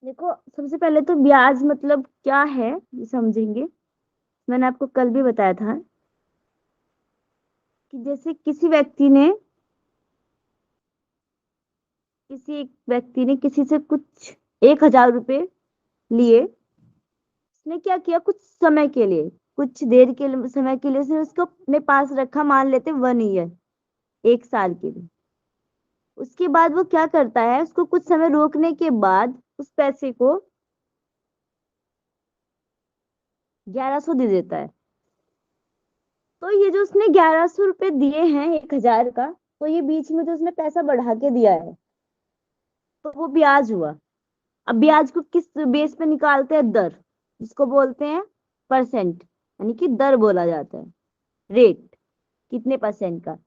देखो, सबसे पहले तो ब्याज मतलब क्या है ये समझेंगे। मैंने आपको कल भी बताया था कि जैसे किसी एक व्यक्ति ने किसी से कुछ 1,000 रुपए लिए। उसने क्या किया, कुछ समय के लिए, कुछ देर के समय के लिए उसने उसको अपने पास रखा, मान लेते 1 ईयर, 1 साल के लिए। उसके बाद वो क्या करता है, उसको कुछ समय रोकने के बाद उस पैसे को 1100 दे देता है। तो ये जो उसने 1100 रुपए दिए हैं 1,000 का, तो ये बीच में जो उसने पैसा बढ़ा के दिया है, तो वो ब्याज हुआ। अब ब्याज को किस बेस पे निकालते हैं? दर, जिसको बोलते हैं परसेंट, यानी कि दर बोला जाता है, रेट, कितने परसेंट का।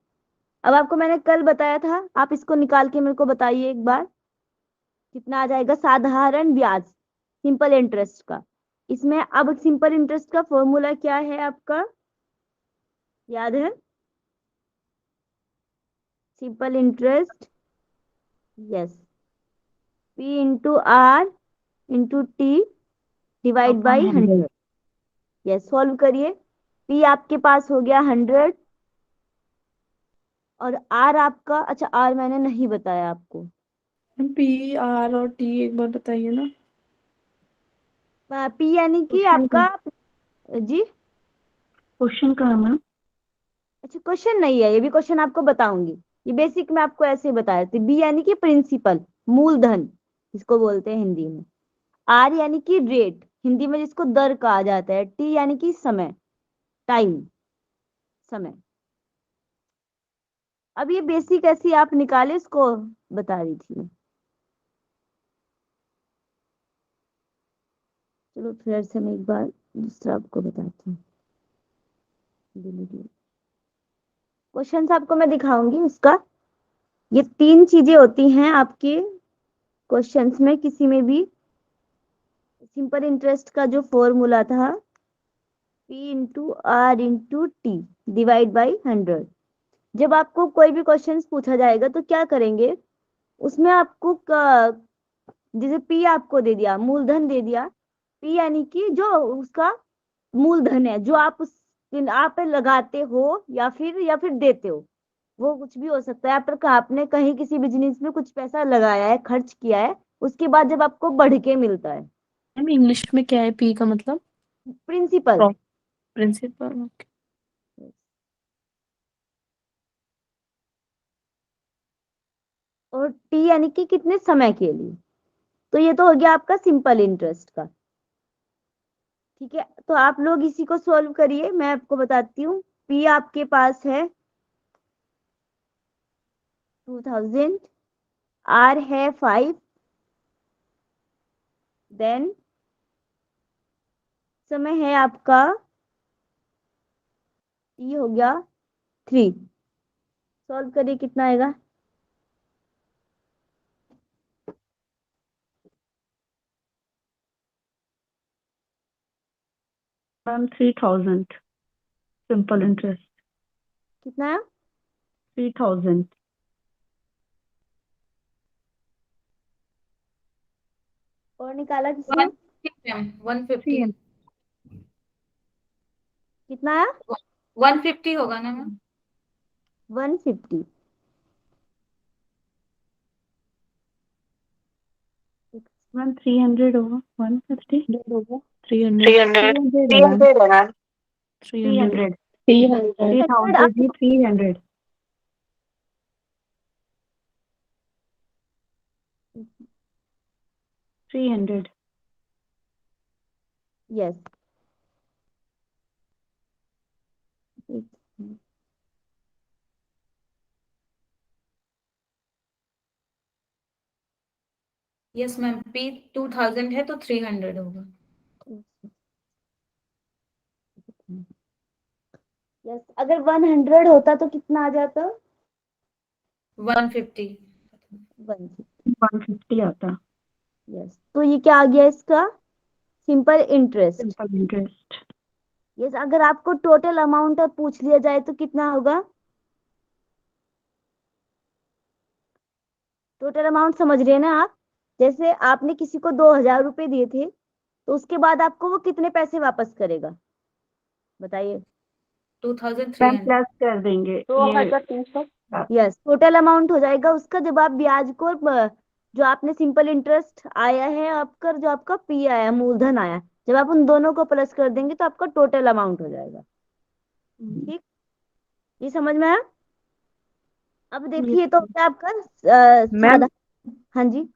अब आपको मैंने कल बताया था, आप इसको निकाल के मेरे को बताइए एक बार, कितना आ जाएगा साधारण ब्याज, सिंपल इंटरेस्ट का। इसमें अब सिंपल इंटरेस्ट का फॉर्मूला क्या है आपका, याद है? Simple interest, yes, P into R into T divide by 100। Yes, solve करिए। पी आपके पास हो गया 100, और आर आपका, अच्छा आर मैंने नहीं बताया आपको। पी आर और टी एक बार बताइए ना। पी यानी कि आपका, जी, क्वेश्चन कहाँ मैम? अच्छा क्वेश्चन नहीं है, ये भी क्वेश्चन आपको बताऊंगी। ये बेसिक में आपको ऐसे ही बताए थे। बी यानी कि प्रिंसिपल, मूलधन जिसको बोलते हैं हिंदी में। आर यानी कि रेट, हिंदी में जिसको दर कहा जाता है। टी यानी कि समय, टाइम, समय। अब ये बेसिक ऐसे आप निकाले, इसको बता रही थी मैं। चलो फिर से मैं एक बार दूसरा आपको बताती हूँ। क्वेश्चन आपको मैं दिखाऊंगी उसका। ये 3 चीजें होती हैं आपके क्वेश्चंस में, किसी में भी। सिंपल इंटरेस्ट का जो फॉर्मूला था, P into R into T divide by 100। जब आपको कोई भी क्वेश्चन पूछा जाएगा तो क्या करेंगे, उसमें आपको जैसे P आपको दे दिया, मूलधन दे दिया। P यानी कि जो उसका मूलधन है, जो आप लगाते हो या फिर देते हो। वो कुछ भी हो सकता है। आपने कहीं किसी बिजनेस में कुछ पैसा लगाया है, खर्च किया है, उसके बाद जब आपको बढ़ के मिलता है। मैम इंग्लिश में क्या है पी का मतलब? प्रिंसिपल। प्रिंसिपल। और टी यानी कि कितने समय के लिए। तो ये तो हो गया आपका सिंपल इंटरेस्ट का। ठीक है, तो आप लोग इसी को सॉल्व करिए, मैं आपको बताती हूँ। पी आपके पास है 2000, आर है 5, देन समय है आपका, टी हो गया 3। सॉल्व करिए, कितना आएगा? Ma'am 3000 simple interest. कितना है? 3000। और निकाला किसने? 150। कितना है? 150 होगा ना मैम? 150। मैम 300 होगा, 150 होगा 300। 300। 300 है मैम। 300 है मैम। 300 300। 3000 भी 300। 300। यस। यस मैम, पी 2000 है तो 300 होगा। यस, अगर 100 होता तो कितना आ जाता? 150। 150। 150 आता। यस, तो ये क्या आ गया इसका? Simple interest. Simple interest. Yes, अगर आपको टोटल अमाउंट अब पूछ लिया जाए तो कितना होगा? टोटल अमाउंट समझ रहे हैं ना आप? जैसे आपने किसी को 2,000 रुपए दिए थे, तो उसके बाद आपको वो कितने पैसे वापस करेगा, बताइए। 2,300 प्लस कर देंगे ये 2,300। यस, टोटल अमाउंट हो जाएगा उसका, जब आप ब्याज को जो आपने सिंपल इंटरेस्ट आया है आपका, जो आपका पी आया, मूलधन आया, जब आप उन दोनों को प्लस कर देंगे तो आपका टोटल अमाउंट हो जाएगा। ठीक, ये समझ में आया। अब देखिए तो क्या आपका मैम हाँ जी।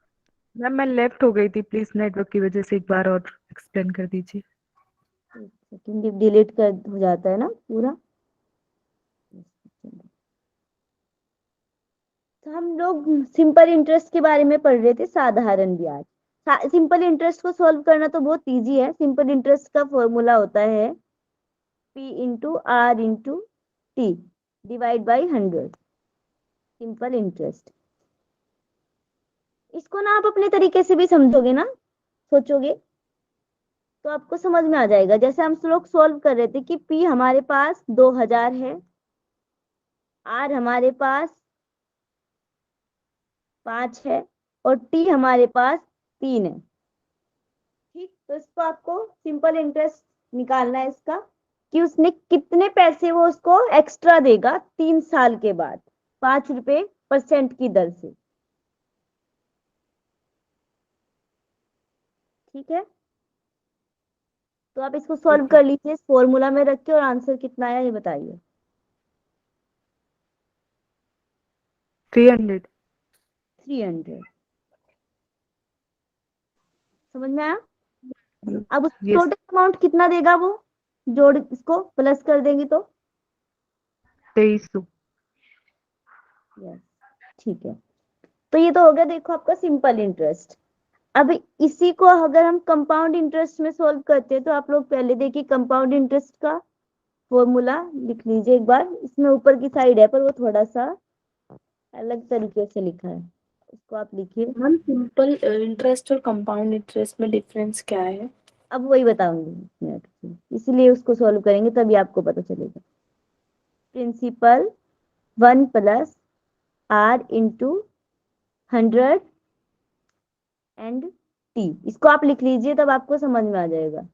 मैम मैं लेफ्ट हो गई थी, प्लीज नेटवर्क की वजह से एक बार और एक्सप्लेन कर दीजिए। एक सेकंड, डिलीट कर हो जाता है ना पूरा। तो हम लोग सिंपल इंटरेस्ट के बारे में पढ़ रहे थे, साधारण ब्याज। सिंपल इंटरेस्ट को सॉल्व करना तो बहुत इजी है। सिंपल इंटरेस्ट का फॉर्मूला होता है P into R into T divide by 100, simple interest. इसको ना आप अपने तरीके से भी समझोगे ना, सोचोगे, तो आपको समझ में आ जाएगा। जैसे हम लोग सॉल्व कर रहे थे कि P हमारे पास 2,000 है, R हमारे पास 5 है, और T हमारे पास 3 है। ठीक, तो इसको आपको सिंपल इंटरेस्ट निकालना है इसका, कि उसने कितने पैसे वो उसको एक्स्ट्रा देगा 3 साल के बाद, 5 रुपए% की दर से। ठीक है, तो आप इसको सॉल्व कर लीजिए इस फॉर्मूला में रख के, और आंसर कितना आया ये बताइए। 300। 300, समझ में आया। अब उस यस। टोटल अमाउंट कितना देगा वो, जोड़ इसको प्लस कर देंगे तो। 2300। यस, ठीक है। तो ये तो हो गया, देखो आपका सिंपल इंटरेस्ट। अब इसी को अगर हम कंपाउंड इंटरेस्ट में सॉल्व करते हैं, तो आप लोग पहले देखिए कंपाउंड इंटरेस्ट का फॉर्मूला लिख लीजिए एक बार। इसमें ऊपर की साइड है, पर वो थोड़ा सा अलग तरीके से लिखा है, उसको आप लिखिए। मैम सिंपल इंटरेस्ट और कंपाउंड इंटरेस्ट में डिफरेंस क्या है? अब वही बताऊंगी एक मिनट, इसलिए उसको सॉल्व करेंगे तभी आपको पता चलेगा। प्रिंसिपल 1 + R × 100 एंड T, इसको आप लिख लीजिए, तब आपको समझ में आ जाएगा।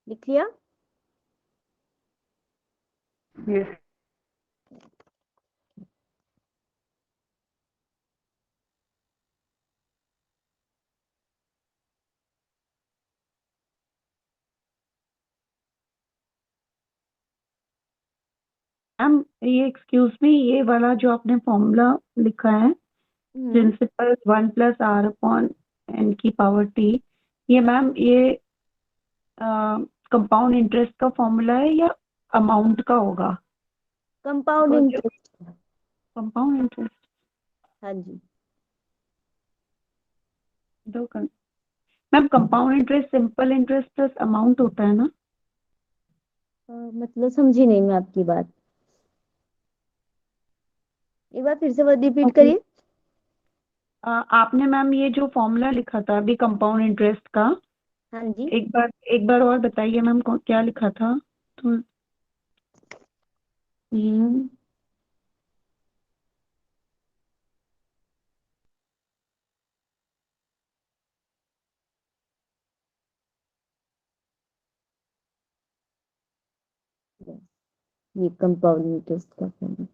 लिख लिया। यस। मैम ये एक्सक्यूज मी, ये वाला जो आपने फॉर्मूला लिखा है, प्रिंसिपल 1 + R/n⁴ ये मैम ये कंपाउंड इंटरेस्ट का फॉर्मूला है या अमाउंट का होगा? Compound interest. Compound interest. हाँ जी। Ma'am compound interest simple interest plus amount होता है ना? मतलब समझी नहीं मैं आपकी बात, एक बार फिर से वो रिपीट Okay. करिए। आपने मैम ये जो फॉर्मूला लिखा था अभी कंपाउंड इंटरेस्ट का, हाँ जी। एक बार और बताइए मैम, क्या लिखा था? तो हम्म, ये कंपाउंड इंटरेस्ट का फॉर्मूला।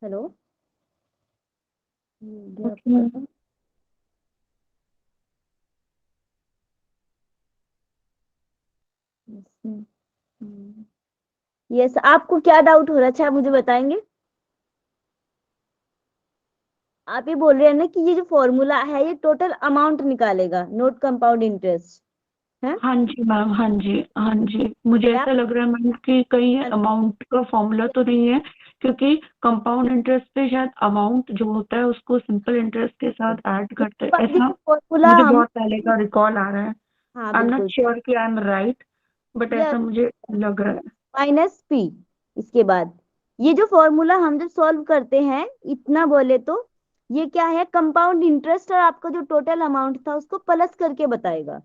हेलो, ये आपका यस, आपको क्या डाउट हो रहा है, अच्छा आप मुझे बताएंगे। आप ये बोल रहे हैं ना कि ये जो फॉर्मूला है ये टोटल अमाउंट निकालेगा, नोट कंपाउंड इंटरेस्ट है। हाँ जी मैम, हाँ जी, हाँ जी, मुझे क्या ऐसा लग रहा है मैम कि कहीं अमाउंट का फॉर्मूला तो नहीं है, क्योंकि कंपाउंड इंटरेस्ट पे शायद अमाउंट जो होता है उसको सिंपल इंटरेस्ट के साथ ऐड करते हैं, ऐसा फॉर्मूला मुझे हम, बहुत पहले का रिकॉल आ रहा है। हाँ आई एम नॉट बिल्कुल, श्योर कि I am right, but yes, ऐसा मुझे लग रहा है। -P इसके बाद ये जो फॉर्मूला हम जब सॉल्व करते हैं इतना बोले तो ये क्या है, कंपाउंड इंटरेस्ट और आपका जो टोटल अमाउंट था उसको प्लस करके बताएगा,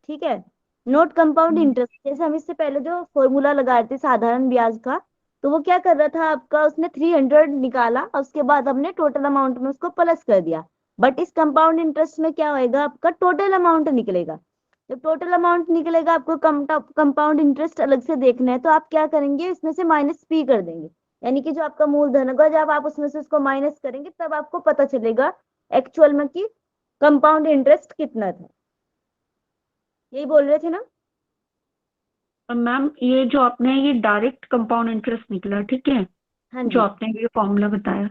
ठीक है। नोट कंपाउंड इंटरेस्ट, जैसे हम इससे पहले जो फॉर्मूला लगा रहे थे साधारण ब्याज का, तो वो क्या कर रहा था आपका, उसने 300 निकाला और उसके बाद हमने टोटल अमाउंट में उसको प्लस कर दिया। बट इस कंपाउंड इंटरेस्ट में क्या होएगा, आपका टोटल अमाउंट निकलेगा। जब टोटल अमाउंट निकलेगा, आपको कंपाउंड इंटरेस्ट अलग से देखना है, तो आप क्या करेंगे, इसमें से माइनस पी कर देंगे, यानी कि जो आपका मूलधन होगा, जब आप उसमें से उसको माइनस करेंगे तब आपको पता चलेगा एक्चुअल में कि कंपाउंड इंटरेस्ट कितना था। यही बोल रहे थे ना? मैम ये जो आपने ये डायरेक्ट कंपाउंड इंटरेस्ट निकला, ठीक है, हाँ जो जी। आपने ये फॉर्मूला बताया,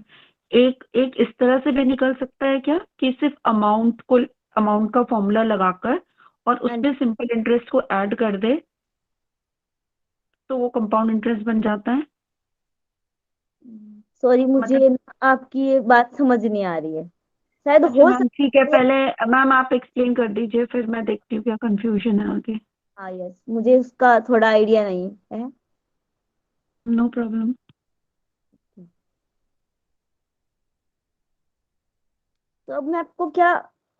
एक एक इस तरह से भी निकल सकता है क्या कि सिर्फ अमाउंट का फॉर्मूला लगाकर और हाँ उसमें सिंपल इंटरेस्ट को ऐड कर दे तो वो कंपाउंड इंटरेस्ट बन जाता है? सॉरी, मुझे मतलब आपकी ये बात समझ नहीं आ रही है, शायद अच्छा हो मैम ठीक है, सकता है। पहले मैम आप एक्सप्लेन कर दीजिए, फिर मैं देखती हूँ क्या कंफ्यूजन है आगे। हाँ यस, मुझे उसका थोड़ा आइडिया नहीं है। No problem. तो अब मैं आपको क्या,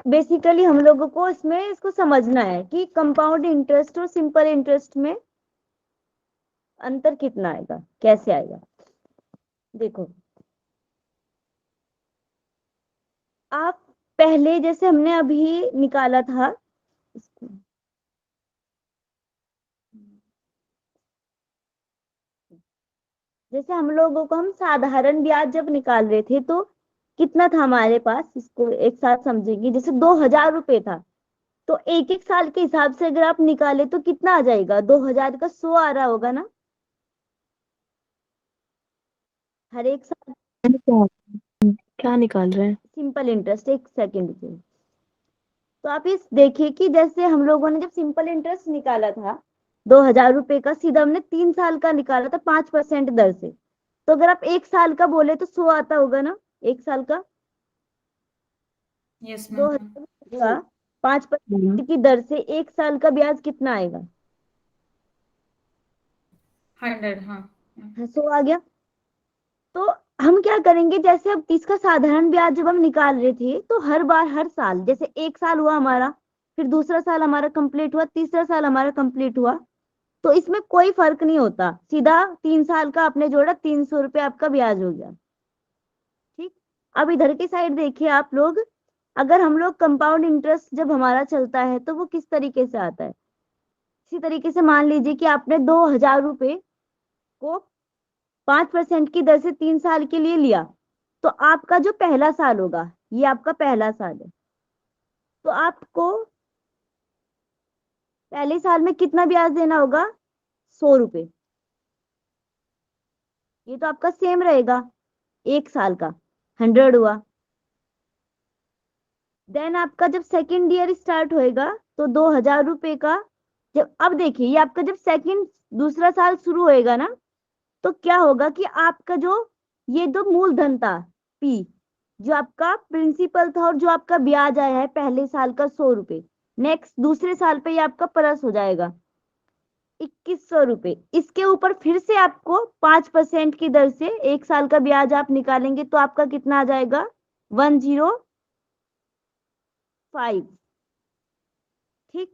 बेसिकली हम लोगों को इसमें इसको समझना है कि कंपाउंड इंटरेस्ट और सिंपल इंटरेस्ट में अंतर कितना आएगा, कैसे आएगा। देखो, आप पहले जैसे हमने अभी निकाला था इसको, जैसे हम लोगों को, हम साधारण ब्याज जब निकाल रहे थे तो कितना था हमारे पास, इसको एक साथ समझेंगे। जैसे 2,000 रुपये था, तो एक एक साल के हिसाब से अगर आप निकाले तो कितना आ जाएगा, 2,000 का 100 आ रहा होगा ना हर एक साल। क्या क्या निकाल रहे हैं? सिंपल इंटरेस्ट, एक सेकंड के, तो आप इस देखिए कि जैसे हम लोगों ने जब सिंपल इंटरेस्ट निकाला था 2,000 रुपये का, सीधा हमने 3 साल का निकाला था 5% दर से। तो अगर आप एक साल का बोले तो 100 आता होगा ना, एक साल का। यस दो मैम। हजार का 5% की दर से एक साल का ब्याज कितना आएगा? 100, हाँ। 100 आ गया। तो हम क्या करेंगे, जैसे अब इसका साधारण ब्याज जब हम निकाल रहे थे तो हर बार हर साल, जैसे एक साल हुआ हमारा, फिर दूसरा साल हमारा कंप्लीट हुआ, तीसरा साल हमारा कंप्लीट हुआ, तो इसमें कोई फर्क नहीं होता, सीधा 3 साल का आपने जोड़ा, 300 रुपये आपका ब्याज हो गया, ठीक। अब इधर की साइड देखिए आप लोग, अगर हम लोग कंपाउंड इंटरेस्ट जब हमारा चलता है तो वो किस तरीके से आता है। इसी तरीके से मान लीजिए कि आपने 2,000 रुपये को 5% की दर से 3 साल के लिए लिया, तो आपका जो पहला साल होगा, ये आपका पहला साल है, तो आपको पहले साल में कितना ब्याज देना होगा, 100 रुपये। ये तो आपका सेम रहेगा, एक साल का 100 हुआ। देन आपका जब सेकेंड ईयर स्टार्ट होएगा तो 2,000 रुपये का, जब अब देखिए ये आपका जब सेकेंड दूसरा साल शुरू होएगा ना, तो क्या होगा कि आपका जो ये जो मूलधन था पी, जो आपका प्रिंसिपल था और जो आपका ब्याज आया है पहले साल का 100 रुपये, नेक्स्ट दूसरे साल पे ये आपका प्लस हो जाएगा 2,100 रुपये। इसके ऊपर फिर से आपको 5% की दर से एक साल का ब्याज आप निकालेंगे तो आपका कितना आ जाएगा, 105। ठीक,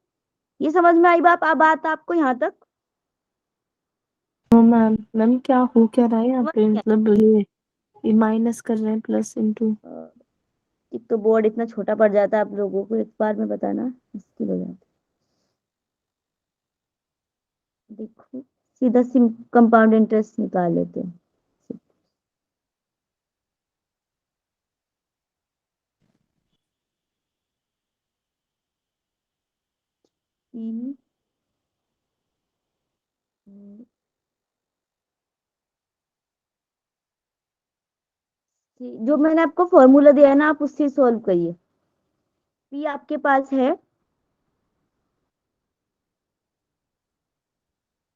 ये समझ में आई बात आपको यहाँ तक? मैम मैम क्या हो क्या रहा है यहाँ समझ पे, गए? मतलब ये माइनस कर रहे हैं प्लस इनटू। एक तो बोर्ड इतना छोटा पड़ जाता है, आप लोगों को एक बार में बताना मुश्किल हो जाता है। देखो, सीधा सिम कंपाउंड इंटरेस्ट निकाल लेते हैं। तीन, जो मैंने आपको फॉर्मूला दिया है ना, आप उससे सॉल्व करिए। पी आपके पास है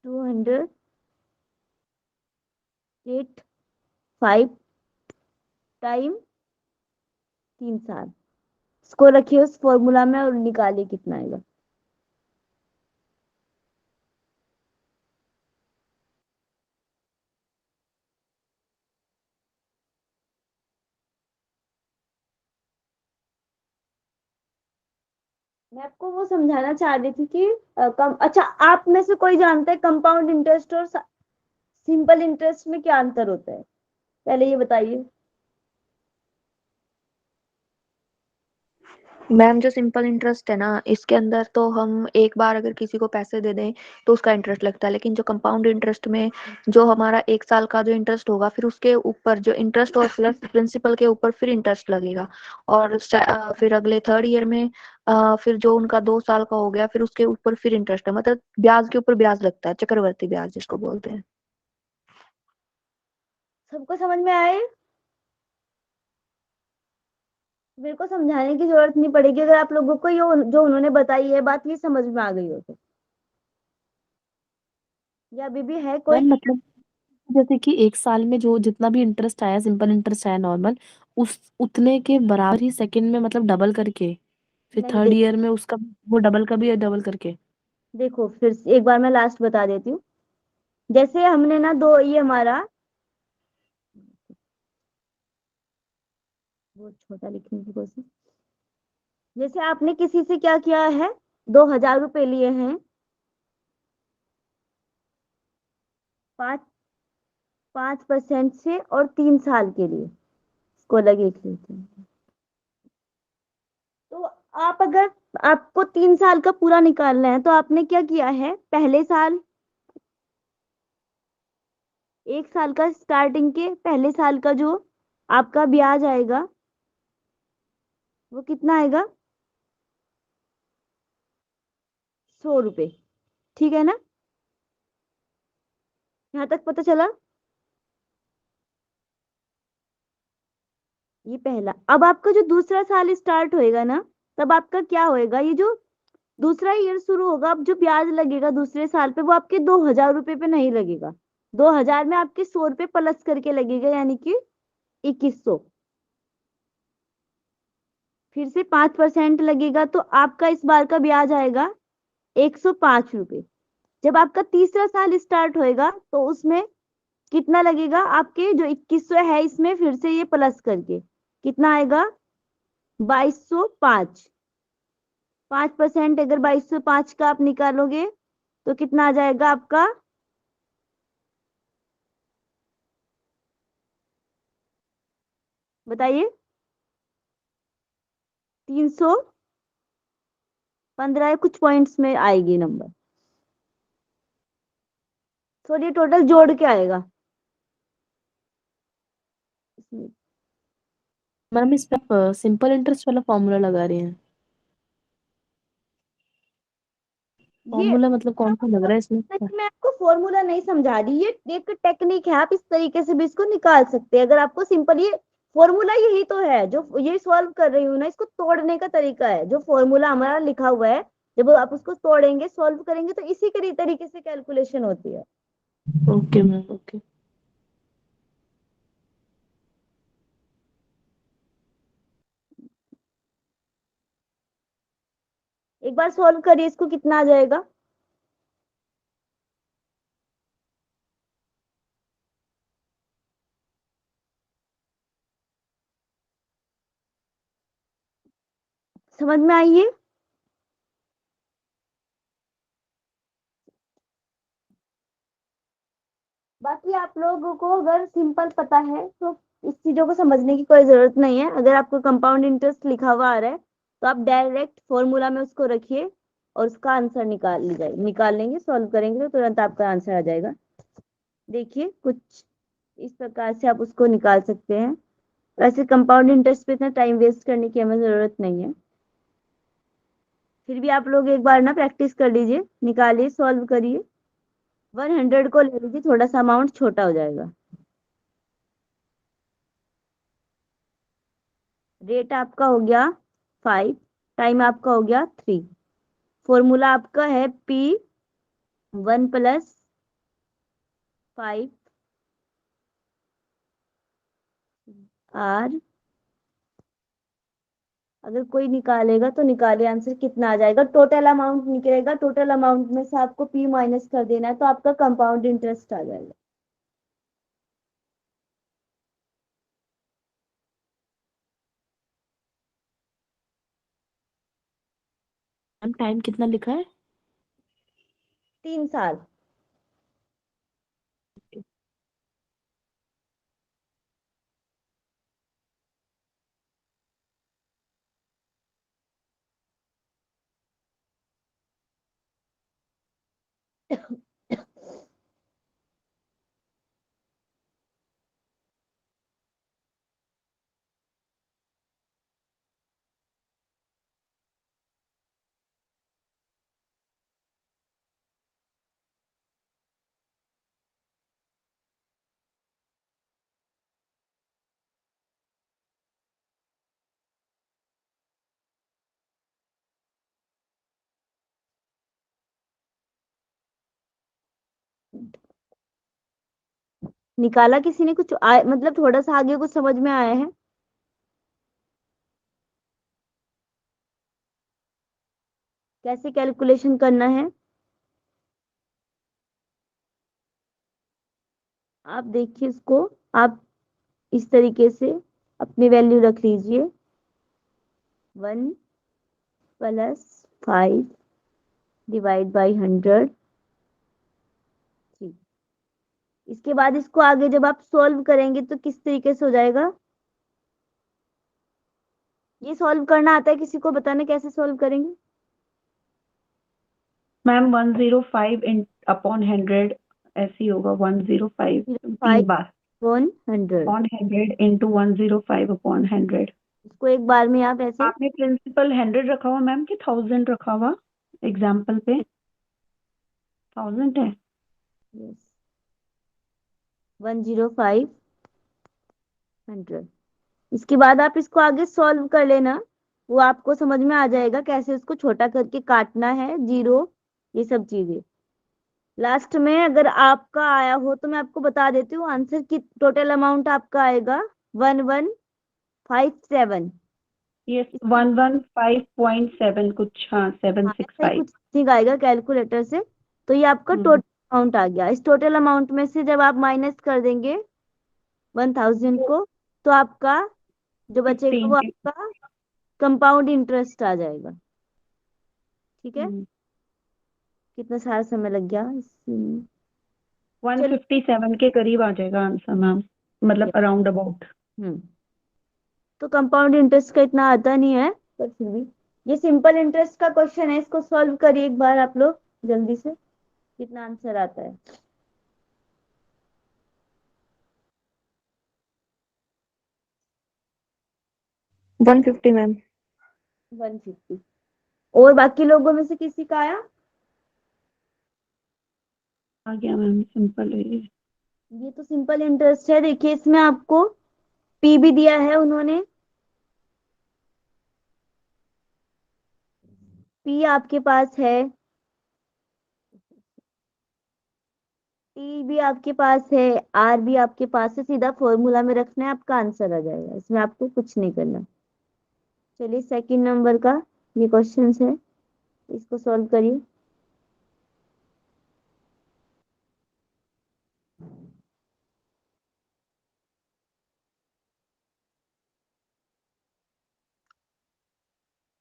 285 टाइम 3 साल, इसको रखिए उस फॉर्मूला में और निकालिए कितना आएगा। मैं आपको वो समझाना चाह रही थी कि अच्छा, आप में से कोई जानता है कंपाउंड इंटरेस्ट और सिंपल इंटरेस्ट में क्या अंतर होता है? पहले ये बताइए। मैम जो सिंपल इंटरेस्ट है ना, इसके अंदर तो हम एक बार अगर किसी को पैसे दे दें तो उसका इंटरेस्ट लगता है, लेकिन जो कंपाउंड इंटरेस्ट में जो हमारा 1 साल का जो इंटरेस्ट होगा, फिर उसके ऊपर जो इंटरेस्ट और प्लस प्रिंसिपल के ऊपर फिर इंटरेस्ट लगेगा। और फिर अगले 3rd ईयर में फिर जो उनका 2 साल का हो गया, फिर उसके ऊपर फिर इंटरेस्ट है, मतलब ब्याज के ऊपर ब्याज लगता है, चक्रवर्ती ब्याज जिसको बोलते हैं। सबको समझ में आए? मेरे को समझाने की जरूरत नहीं पड़ेगी अगर आप लोगों को ये जो उन्होंने बताई है बात ये समझ में आ गई हो तो। या अभी भी है कोई? मैम मतलब जैसे कि 1 साल में जो जितना भी इंटरेस्ट आया, सिंपल इंटरेस्ट आया नॉर्मल, उस उतने के बराबर ही सेकंड में मतलब डबल करके, फिर नहीं, 3rd ईयर में उसका वो डबल का भी डबल करके। देखो फिर से एक बार मैं लास्ट बता देती हूँ। जैसे हमने ना दो, ये हमारा बहुत छोटा लिखने की कोशिश। जैसे आपने किसी से क्या किया है, 2,000 रुपए लिए हैं, 5% से, और 3 साल के लिए। इसको अलग लिख लेते हैं। तो आप अगर आपको 3 साल का पूरा निकालना है तो आपने क्या किया है, पहले साल 1 साल का, स्टार्टिंग के पहले साल का जो आपका ब्याज आएगा वो कितना आएगा, 100 रुपए। ठीक है ना? यहाँ तक पता चला? ये पहला। अब आपका जो दूसरा साल स्टार्ट होएगा ना, तब आपका क्या होएगा, ये जो दूसरा ईयर शुरू होगा, अब जो ब्याज लगेगा दूसरे साल पे वो आपके 2,000 रुपए पे नहीं लगेगा। 2,000 में आपके 100 रुपए प्लस करके लगेगा, यानी कि 2,100। फिर से 5% लगेगा तो आपका इस बार का ब्याज आएगा 105 रुपए। जब आपका तीसरा साल स्टार्ट होएगा तो उसमें कितना लगेगा, आपके जो 2,100 है इसमें फिर से ये प्लस करके कितना आएगा, 2,205। 5% अगर 2,205 का आप निकालोगे तो कितना आ जाएगा आपका, बताइए? 315 कुछ पॉइंट्स में आएगी नंबर। तो ये टोटल जोड़ के आएगा। मैम इस पे सिंपल इंटरेस्ट वाला फॉर्मूला लगा रहे हैं। ये फॉर्मूला मतलब कौन सा लग रहा है इसमें? मैं आपको फॉर्मूला नहीं समझा रही, ये एक टेक्निक है, आप इस तरीके से भी इसको निकाल सकते हैं। अगर आपको सिंपल, ये फॉर्मूला यही तो है जो ये सॉल्व कर रही हूँ ना, इसको तोड़ने का तरीका है। जो फॉर्मूला हमारा लिखा हुआ है, जब आप उसको तोड़ेंगे, सॉल्व करेंगे, तो इसी के तरीके से कैलकुलेशन होती है। Okay ma'am, okay. एक बार सॉल्व करिए इसको, कितना आ जाएगा? समझ में आइए? बाकी आप लोगों को अगर सिंपल पता है तो इस चीजों को समझने की कोई जरूरत नहीं है। अगर आपको कंपाउंड इंटरेस्ट लिखा हुआ आ रहा है तो आप डायरेक्ट फॉर्मूला में उसको रखिए और उसका आंसर निकाल लेंगे, सॉल्व करेंगे तो तुरंत आपका आंसर आ जाएगा। देखिए कुछ इस प्रकार से आप उसको निकाल सकते हैं। वैसे कंपाउंड इंटरेस्ट पे इतना टाइम वेस्ट करने की हमें जरूरत नहीं है। फिर भी आप लोग एक बार ना प्रैक्टिस कर लीजिए, निकालिए, सॉल्व करिए। 100 को ले लीजिए, थोड़ा सा अमाउंट छोटा हो जाएगा। रेट आपका हो गया 5, टाइम आपका हो गया 3। फॉर्मूला आपका है P1 + 5 R। अगर कोई निकालेगा तो निकाले आंसर, कितना आ जाएगा, टोटल अमाउंट निकलेगा। टोटल अमाउंट में से आपको P माइनस कर देना है तो आपका कंपाउंड इंटरेस्ट आ जाएगा। मैम टाइम कितना लिखा है? 3 साल। निकाला किसी ने कुछ मतलब थोड़ा सा आगे कुछ समझ में आया है? कैसे कैलकुलेशन करना है? आप देखिए इसको, आप इस तरीके से अपनी वैल्यू रख लीजिए, 1 + 5 डिवाइड बाई 100। ठीक, इसके बाद इसको आगे जब आप सॉल्व करेंगे तो किस तरीके से हो जाएगा? ये सॉल्व करना आता है किसी को? बताना कैसे सॉल्व करेंगे? मैम 105 अपॉन 100 ऐसी होगा, 105 5 3 bar upon 100। Upon 100 into 105 upon 100। इसको एक बार में आप ऐसे आपने प्रिंसिपल 100 रखा हुआ मैम कि 1000 रखा हुआ एग्जाम्पल पे? 1000 है। 105 100। इसके बाद आप इसको आगे सॉल्व कर लेना, वो आपको समझ में आ जाएगा कैसे उसको छोटा करके काटना है, जीरो, ये सब चीजें। लास्ट में अगर आपका आया हो तो मैं आपको बता देती हूँ आंसर की टोटल अमाउंट आपका आएगा 1157। ये 115.7 कुछ, हाँ हाँ, ऐसा ही 765। कुछ ठीक आएगा कैलकुलेटर से। तो ये आपका टोटल अमाउंट आ गया। इस टोटल अमाउंट में से जब आप माइनस कर देंगे 1000 को, तो आपका जो बचेगा वो 15 आपका कंपाउंड इंटरेस्ट आ जाएगा। ठीक है, कितना सारा समय लग गया चलिए। 157 के करीब आ जाएगा आंसर मैम, मतलब अराउंड अबाउट। हम्म तो कंपाउंड इंटरेस्ट का इतना आता नहीं है, पर फिर भी ये सिंपल इंटरेस्ट का क्वेश्चन है, इसको सॉल्व करिए एक बार आप लोग जल्दी से, कितना आंसर आता है। 150 मैम। 150। और बाकी लोगों में से किसी का आया? आ गया मैम, सिंपल है ये। ये तो सिंपल इंटरेस्ट है। देखिए इसमें आपको पी भी दिया है उन्होंने। पी आपके पास है, टी भी आपके पास है, आर भी आपके पास है। सीधा फॉर्मूला में रखना है, आपका आंसर आ जाएगा, इसमें आपको कुछ नहीं करना। चलिए सेकंड नंबर का ये क्वेश्चन है, इसको सॉल्व करिए।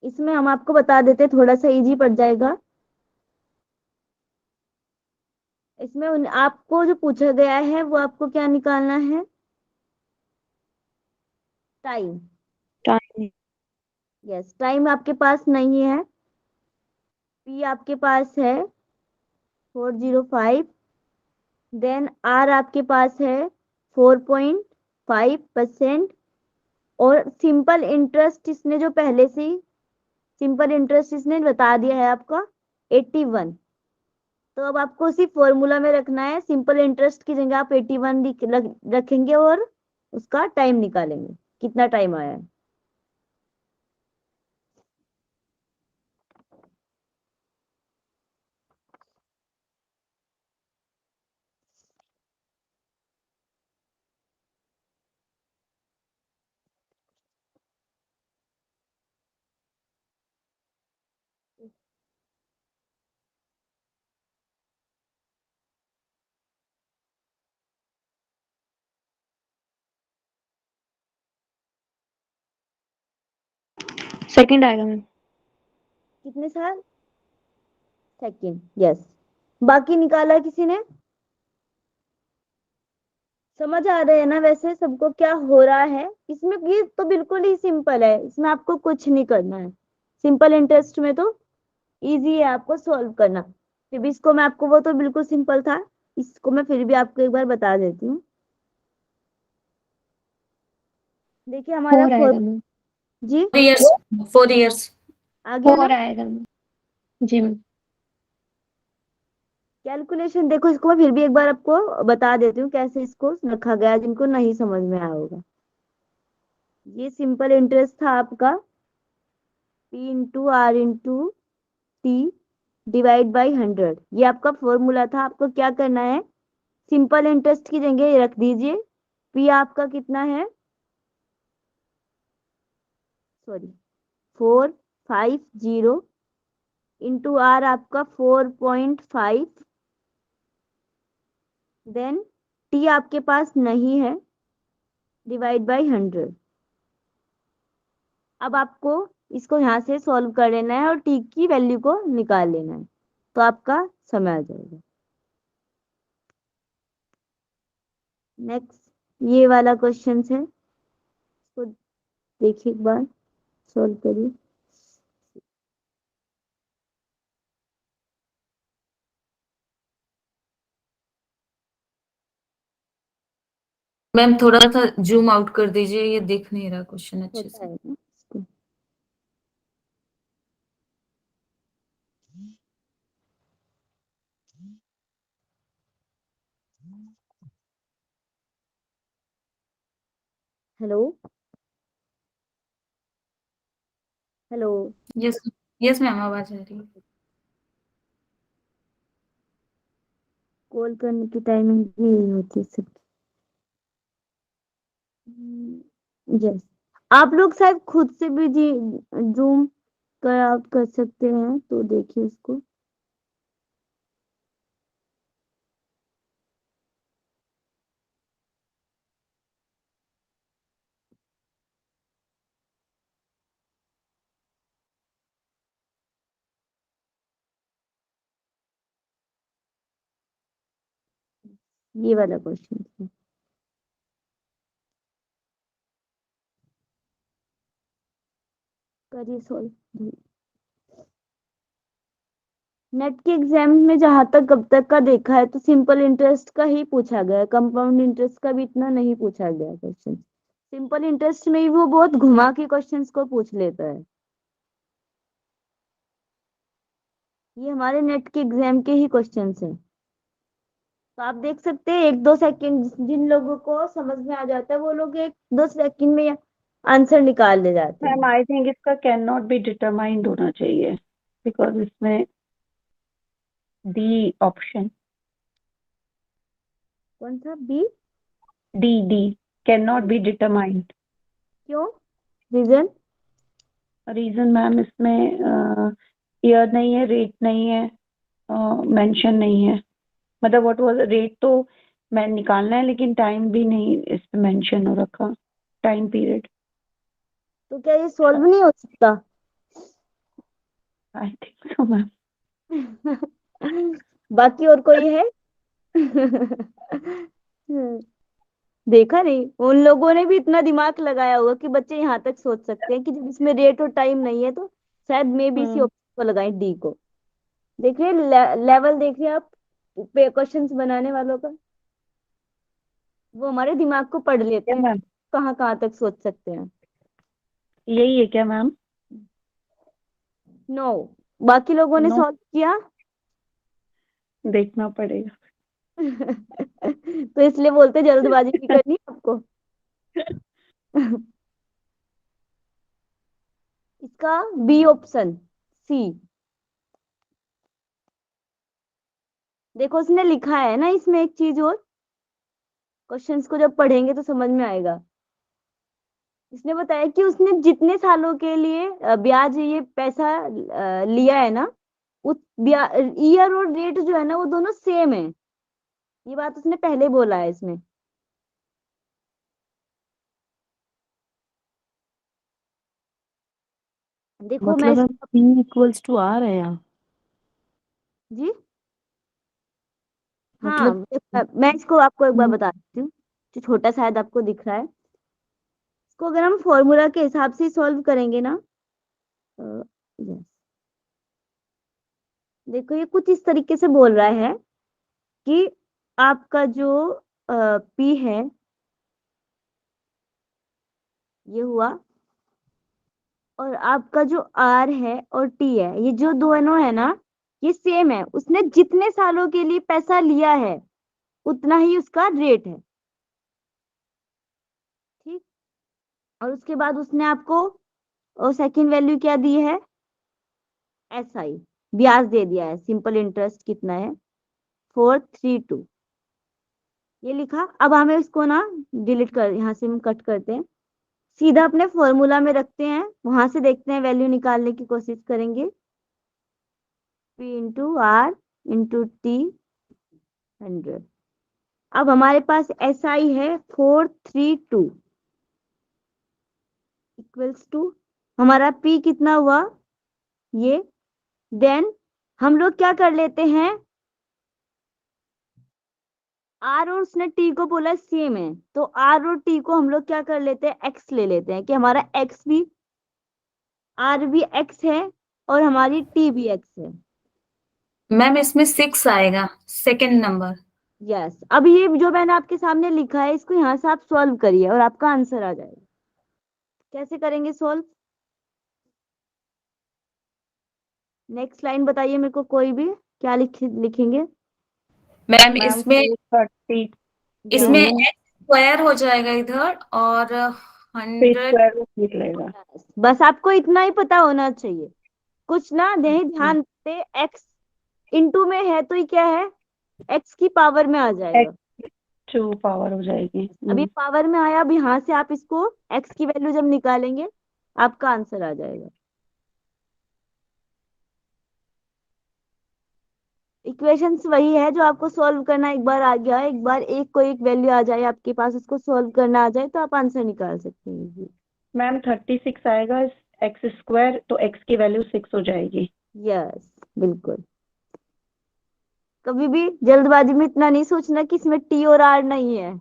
इसमें हम आपको बता देते, थोड़ा सा इजी पड़ जाएगा। इसमें आपको जो पूछा गया है वो आपको क्या निकालना है? टाइम। टाइम। यस, टाइम आपके पास नहीं है। पी आपके पास है 405, देन आर आपके पास है 4.5%, और सिंपल इंटरेस्ट इसने जो पहले से ही सिंपल इंटरेस्ट इसने बता दिया है आपका 81। तो अब आपको सिर्फ फॉर्मूला में रखना है, सिंपल इंटरेस्ट की जगह आप 81 रखेंगे और उसका टाइम निकालेंगे, कितना टाइम आया है। सेकंड आएगा मैम। कितने साल? Second, yes. बाकी निकाला किसी ने? समझ आ रहे हैं ना वैसे सबको क्या हो रहा है इसमें? ये तो बिल्कुल ही सिंपल है, इसमें आपको कुछ नहीं करना है। सिंपल इंटरेस्ट में तो इजी है आपको सॉल्व करना। फिर भी इसको मैं आपको, वो तो बिल्कुल सिंपल था, इसको मैं फिर भी आपको एक बार बता देती हूँ। देखिए हमारा 4 फोर, आएगा मैम। जी 4 years आ गया ना 4 आएगा मैम। जी मैम। कैलकुलेशन। देखो इसको मैं फिर भी एक बार आपको बता देती हूँ कैसे इसको रखा गया, जिनको नहीं समझ में आया होगा। ये सिंपल इंटरेस्ट था आपका, P into R into T divide by 100। ये आपका फॉर्मूला था। आपको क्या करना है, सिंपल इंटरेस्ट की जगह ये रख दीजिए। P आपका कितना है, सॉरी 450 इंटू आर आपका 4.5, देन टी आपके पास नहीं है, डिवाइड बाई 100। अब आपको इसको यहाँ से सॉल्व कर लेना है और टी की वैल्यू को निकाल लेना है, तो आपका समय आ जाएगा। नेक्स्ट ये वाला क्वेश्चन है, इसको देखिए एक बार, सॉल्व करिए। मैम थोड़ा सा जूम आउट कर दीजिए, ये दिख नहीं रहा क्वेश्चन अच्छे होता से। है ना इसको। Hello hello, yes yes ma'am, आवाज आ रही है। कॉल करने की टाइमिंग यही होती है सबकी। यस, आप लोग शायद खुद से भी जी जूम कर आउट कर सकते हैं, तो देखिए इसको। ये वाला क्वेश्चन है, करिए सॉल्व। नेट के एग्जाम में जहां तक अब तक का देखा है तो सिंपल इंटरेस्ट का ही पूछा गया है, कंपाउंड इंटरेस्ट का भी इतना नहीं पूछा गया क्वेश्चन। सिंपल इंटरेस्ट में ही वो बहुत घुमा के क्वेश्चंस को पूछ लेता है। ये हमारे नेट के एग्जाम के ही क्वेश्चंस हैं, तो आप देख सकते हैं 1-2 सेकंड जिन लोगों को समझ में आ जाता है वो लोग 1-2 सेकंड में आंसर निकाल ले जाते मैम हैं। आई थिंक इसका कैन नॉट बी डिटरमाइंड होना चाहिए, बिकॉज इसमें डी ऑप्शन, कौन सा B? D can not be determined. क्यों, रीजन? रीजन मैम इसमें ईयर नहीं है, रेट नहीं है, मेंशन नहीं है। मतलब व्हाट वाज रेट तो मैं निकालना है, लेकिन टाइम भी नहीं इस पे मेंशन हो रखा, टाइम पीरियड। तो क्या ये सॉल्व नहीं हो सकता? I think so ma'am. बाकी और कोई है? देखा नहीं, उन लोगों ने भी इतना दिमाग लगाया होगा कि बच्चे यहाँ तक सोच सकते हैं कि जब इसमें रेट और टाइम नहीं है तो शायद मे भी इसी ऑप्शन को लगाएं, डी को। देखिए लेवल देखिए आप क्वेश्चंस बनाने वालों का, वो हमारे दिमाग को पढ़ लेते क्या हैं, मैम, कहाँ कहाँ तक सोच सकते हैं। यही है क्या मैम? नो, बाकी लोगों ने नो, सॉल्व किया। देखना पड़ेगा। तो इसलिए बोलते जल्दबाजी भी करनी है आपको। इसका बी ऑप्शन, सी। देखो उसने लिखा है ना इसमें एक चीज और, क्वेश्चंस को जब पढ़ेंगे तो समझ में आएगा। इसने बताया कि उसने जितने सालों के लिए ब्याज ये पैसा लिया है ना, उस ईयर और रेट जो है ना वो दोनों सेम है। ये बात उसने पहले बोला है इसमें। देखो मैं मतलब हम P इक्वल्स टू R है यहाँ। जी हाँ, मतलब मैं इसको आपको एक बार बता देती हूँ, जो छोटा शायद आपको दिख रहा है। इसको अगर हम फॉर्मूला के हिसाब से सॉल्व करेंगे ना, यस, देखो ये कुछ इस तरीके से बोल रहा है कि आपका जो पी है, ये हुआ, और आपका जो आर है और टी है, ये जो दोनों है ना, ये सेम है। उसने जितने सालों के लिए पैसा लिया है उतना ही उसका रेट है, ठीक। और उसके बाद उसने आपको और सेकंड वैल्यू क्या दी है, एस आई, ब्याज दे दिया है। सिंपल इंटरेस्ट कितना है, 432, ये लिखा। अब हमें इसको ना डिलीट कर, यहाँ से हम कट करते हैं, सीधा अपने फॉर्मूला में रखते हैं, वहां से देखते हैं, वैल्यू निकालने की कोशिश करेंगे। P into R into T 100। अब हमारे पास एस आई है 432 इक्वल्स टू, हमारा पी कितना हुआ, ये। देन हम लोग क्या कर लेते हैं, आर और उसने टी को बोला सेम है, तो आर और टी को हम लोग क्या कर लेते हैं, एक्स ले लेते हैं, कि हमारा एक्स भी, आर भी एक्स है और हमारी टी भी एक्स है। मैम इसमें 6 आएगा, सेकंड नंबर। यस, अब ये जो मैंने आपके सामने लिखा है, इसको यहाँ से आप सॉल्व करिए और आपका आंसर आ जाएगा। कैसे करेंगे सॉल्व, नेक्स्ट लाइन बताइए मेरे को, कोई भी क्या लिखेंगे। मैम मैम इसमें 230 इसमें टू एक्स स्क्वायर हो जाएगा इधर, और फिर 100। स्क्वायर रूट निकलेगा। बस आपको इतना ही पता होना चाहिए, कुछ ना नहीं, ध्यान दे। एक्स इंटू में है तो ये क्या है, एक्स की पावर में आ जाएगा। एक्स 2 पावर हो जाएगी। अब ये पावर में आया, अब यहाँ से आप इसको एक्स की वैल्यू जब निकालेंगे आपका आंसर आ जाएगा। इक्वेशंस वही है जो आपको सॉल्व करना, एक बार आ गया, एक बार एक कोई एक वैल्यू आ जाए आपके पास, उसको सॉल्व करना आ जाए तो आप आंसर निकाल सकते हैं। मैम 36 आएगा, एक्स स्क्वायर, तो एक्स की वैल्यू 6 हो जाएगी। यस, बिल्कुल। कभी भी जल्दबाजी में इतना नहीं सोचना कि इसमें टी और आर नहीं है।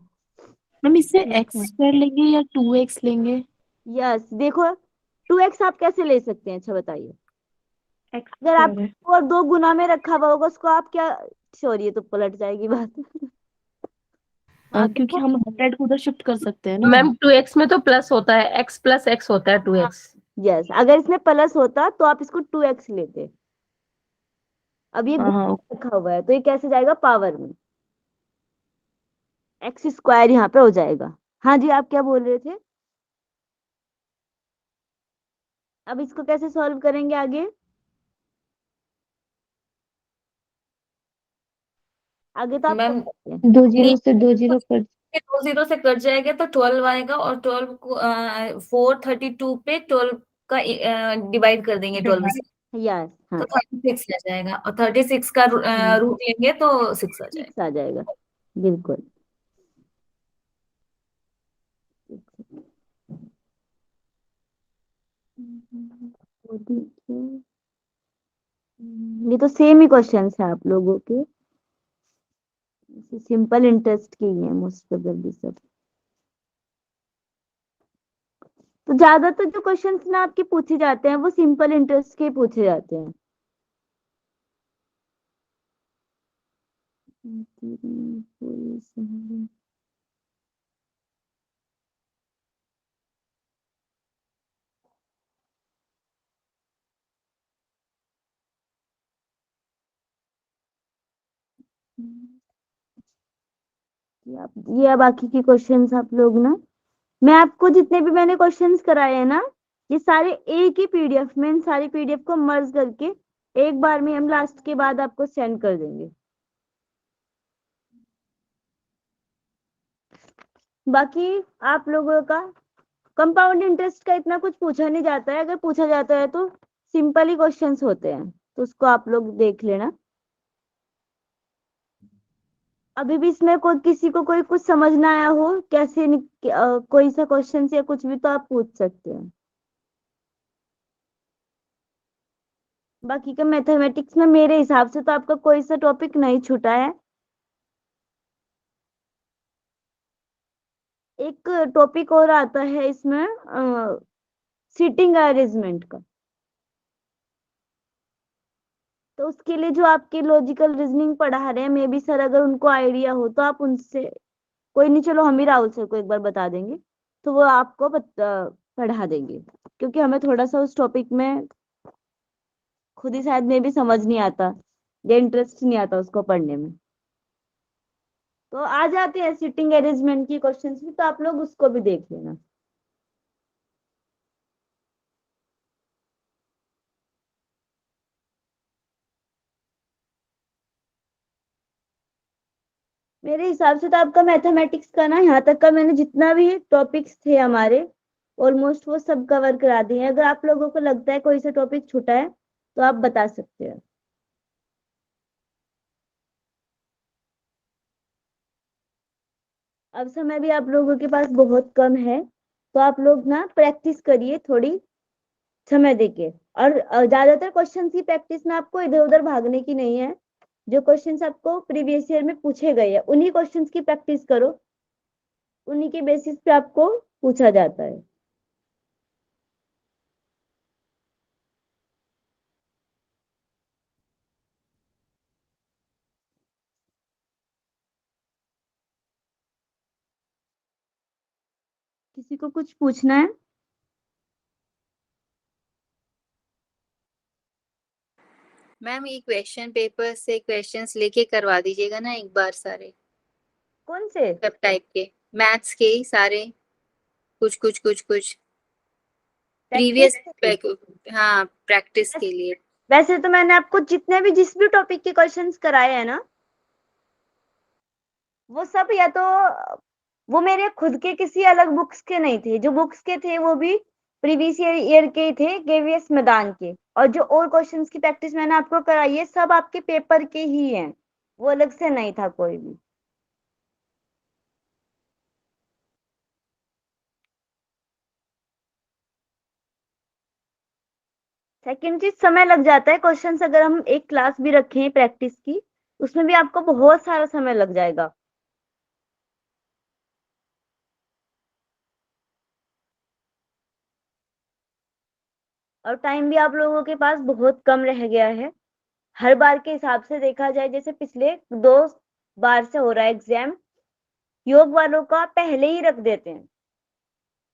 मैम इससे एक्स स्क्वायर लेंगे या 2x लेंगे? यस, देखो 2x आप कैसे ले सकते हैं, अच्छा बताइए। एक्स अगर आप स्क्वायर है। और दो गुना में रखा हुआ होगा उसको आप क्या, सॉरी ये तो पलट जाएगी बात। हाँ क्योंकि देखो, हम 100 को उधर शिफ्ट कर सकते हैं ना। मैम 2x में तो प्लस होता है, x प्लस x होता है 2x। यस, अगर इसमें प्लस होता तो आप इसको 2x लेते। अब ये हाँ गुना हाँ। रखा हुआ है तो ये कैसे जाएगा, पावर में, एक्स स्क्वायर यहाँ पे हो जाएगा। हाँ जी, आप क्या बोल रहे थे। अब इसको कैसे सॉल्व करेंगे आगे, आगे तो आप मैम कर सकते हैं। 2 जीरो से 2 जीरो कट 2 जीरो से कट जाएगा तो 12 आएगा, और 12 को 432 पे 12 का डिवाइड कर देंगे 12 से, यस, हाँ, तो 36 आ जाएगा, और 36 का रूट लेंगे तो 6 आ जाएगा। 6 आ जाएगा, बिल्कुल। तो देखिए, ये तो सेम ही क्वेश्चंस है आप लोगों के, सिंपल इंटरेस्ट के ही है मोस्ट प्रोबेबली सब। तो ज्यादातर जो क्वेश्चंस ना आपके पूछे जाते हैं वो सिंपल इंटरेस्ट के ही पूछे जाते हैं। ये बाकी की क्वेश्चंस आप लोग ना, मैं आपको जितने भी मैंने क्वेश्चंस कराए हैं ना, ये सारे एक ही पीडीएफ में, इन सारी पीडीएफ को मर्ज करके एक बार में हम लास्ट के बाद आपको सेंड कर देंगे। बाकी आप लोगों का कंपाउंड इंटरेस्ट का इतना कुछ पूछा नहीं जाता है, अगर पूछा जाता है तो सिंपल ही क्वेश्चंस होते हैं, तो उसको आप लोग देख लेना। अभी भी इसमें कोई किसी को कोई कुछ समझ ना आया हो, कैसे कोई सा क्वेश्चन या कुछ भी, तो आप पूछ सकते हैं। बाकी का मैथमेटिक्स में मेरे हिसाब से तो आपका कोई सा टॉपिक नहीं छूटा है। एक टॉपिक और आता है इसमें सीटिंग अरेंजमेंट का, तो उसके लिए जो आपके लॉजिकल रीजनिंग पढ़ा रहे हैं, मे बी सर अगर उनको आइडिया हो तो आप उनसे, कोई नहीं, चलो हम ही राहुल सर को एक बार बता देंगे, तो वो आपको पढ़ा देंगे, क्योंकि हमें थोड़ा सा उस टॉपिक में खुद ही शायद में भी समझ नहीं आता या इंटरेस्ट नहीं आता उसको पढ़ने में। तो आ जाते हैं सिटिंग अरेंजमेंट की क्वेश्चंस भी, तो आप लोग उसको भी देख लेना। मेरे हिसाब से तो आपका मैथमेटिक्स का ना, यहाँ तक का मैंने जितना भी टॉपिक्स थे हमारे, ऑलमोस्ट वो सब कवर करा दिए हैं। अगर आप लोगों को लगता है कोई सा टॉपिक छूटा है तो आप बता सकते हैं। अब समय भी आप लोगों के पास बहुत कम है, तो आप लोग ना प्रैक्टिस करिए थोड़ी समय देके, और ज्यादातर क्वेश्चन की प्रैक्टिस में आपको इधर उधर भागने की नहीं है। जो क्वेश्चंस आपको प्रीवियस ईयर में पूछे गए हैं उन्हीं क्वेश्चंस की प्रैक्टिस करो, उन्हीं के बेसिस पे आपको पूछा जाता है। किसी को कुछ पूछना है? मैम ये क्वेश्चन पेपर से क्वेश्चंस लेके करवा दीजिएगा ना एक बार सारे, कौन से? सब टाइप के, मैथ्स के ही सारे, कुछ कुछ कुछ कुछ प्रीवियस, हाँ प्रैक्टिस के लिए। वैसे तो मैंने आपको जितने भी जिस भी टॉपिक के क्वेश्चंस कराए हैं ना, वो सब या तो वो मेरे खुद के किसी अलग बुक्स के नहीं थे, जो बुक्स के थे वो भी प्रीवियस ईयर के ही थे, केवीएस मैदान के। और जो और क्वेश्चंस की प्रैक्टिस मैंने आपको कराई है सब आपके पेपर के ही हैं, वो अलग से नहीं था कोई भी। सेकंड चीज, समय लग जाता है क्वेश्चंस अगर हम एक क्लास भी रखें प्रैक्टिस की, उसमें भी आपको बहुत सारा समय लग जाएगा। और टाइम भी आप लोगों के पास बहुत कम रह गया है। हर बार के हिसाब से देखा जाए, जैसे पिछले 2 बार से हो रहा है एग्जाम, योग वालों का पहले ही रख देते हैं,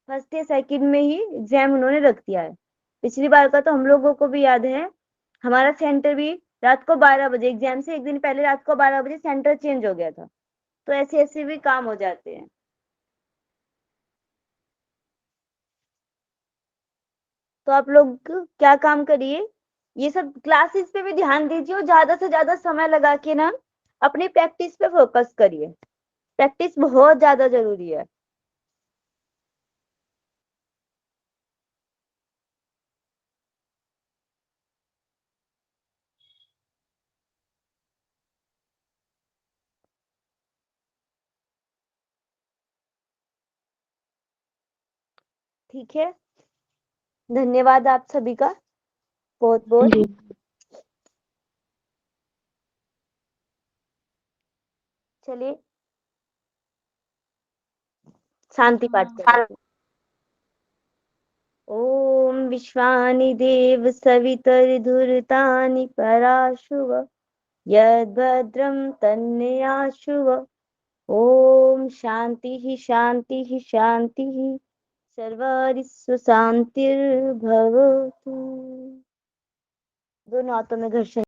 फर्स्ट या सेकंड में ही एग्जाम उन्होंने रख दिया है। पिछली बार का तो हम लोगों को भी याद है, हमारा सेंटर भी रात को 12 बजे, एग्जाम से एक दिन पहले रात को 12 बजे सेंटर चेंज हो गया था। तो ऐसे ऐसे भी काम हो जाते हैं। तो आप लोग क्या काम करिए, ये सब क्लासेस पे भी ध्यान दीजिए, और ज्यादा से ज्यादा समय लगा के ना अपनी प्रैक्टिस पे फोकस करिए। प्रैक्टिस बहुत ज्यादा जरूरी है। ठीक है, धन्यवाद आप सभी का बहुत बहुत। जी चलिए शांति पाठ करते हैं। ओम विश्वानि देव सवितर्धुर्तानि पराशुव, यद्भद्रं तन्नयाशुव। ओम शांति शांति शांति, सर्वरिस्व शांतिर्भवतु। दोनों हाथों में घर्षण